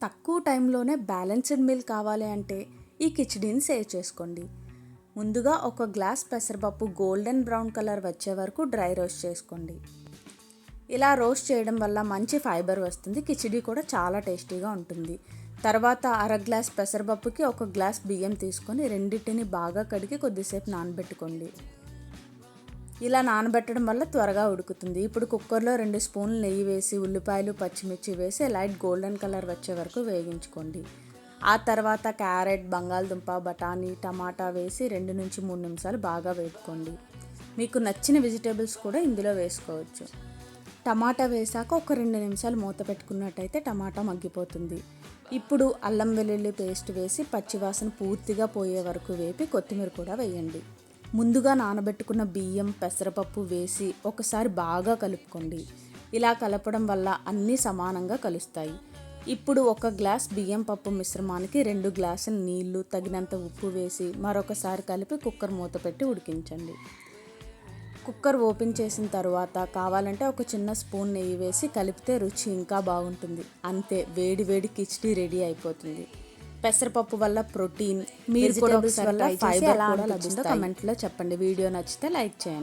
తక్కువ టైంలోనే balanced meal కావాలి అంటే ఈ కిచిడీని సేవ్ చేసుకోండి. ముందుగా ఒక గ్లాస్ పెసరపప్పు గోల్డెన్ బ్రౌన్ కలర్ వచ్చే వరకు డ్రై రోస్ట్ చేసుకోండి. ఇలా రోస్ట్ చేయడం వల్ల మంచి ఫైబర్ వస్తుంది. కిచిడీ కూడా చాలా టేస్టీగా ఉంటుంది. తర్వాత అర గ్లాస్ పెసరపప్పుకి ఒక గ్లాస్ బియ్యం తీసుకొని రెండింటిని బాగా కడిగి కొద్దిసేపు నానబెట్టుకోండి. ఇలా నానబెట్టడం వల్ల త్వరగా ఉడుకుతుంది. ఇప్పుడు కుక్కర్లో 2 స్పూన్లు నెయ్యి వేసి ఉల్లిపాయలు పచ్చిమిర్చి వేసి లైట్ గోల్డెన్ కలర్ వచ్చే వరకు వేగించుకోండి. ఆ తర్వాత క్యారెట్, బంగాళదుంప, బఠానీ, టమాటా వేసి 2 నుంచి 3 నిమిషాలు బాగా వేపుకోండి. మీకు నచ్చిన వెజిటేబుల్స్ కూడా ఇందులో వేసుకోవచ్చు. టమాటా వేసాక ఒక 2 నిమిషాలు మూత పెట్టుకున్నట్టయితే టమాటా మగ్గిపోతుంది. ఇప్పుడు అల్లం వెల్లుల్లి పేస్ట్ వేసి పచ్చివాసన పూర్తిగా పోయే వరకు వేపి కొత్తిమీర కూడా వేయండి. ముందుగా నానబెట్టుకున్న బియ్యం, పెసరపప్పు వేసి ఒకసారి బాగా కలుపుకోండి. ఇలా కలపడం వల్ల అన్నీ సమానంగా కలుస్తాయి. ఇప్పుడు ఒక గ్లాస్ బియ్యం పప్పు మిశ్రమానికి 2 గ్లాసుల నీళ్లు, తగినంత ఉప్పు వేసి మరొకసారి కలిపి కుక్కర్ మూత పెట్టి ఉడికించండి. కుక్కర్ ఓపెన్ చేసిన తర్వాత కావాలంటే ఒక చిన్న స్పూన్ నెయ్యి వేసి కలిపితే రుచి ఇంకా బాగుంటుంది. అంతే, వేడి వేడి కిచిడీ రెడీ అయిపోతుంది. పెసరపప్పు వల్ల ప్రోటీన్, వెజిటేబుల్స్ వల్ల ఫైబర్ కూడా లభిస్తుందో కామెంట్లో చెప్పండి. వీడియో నచ్చితే లైక్ చేయండి.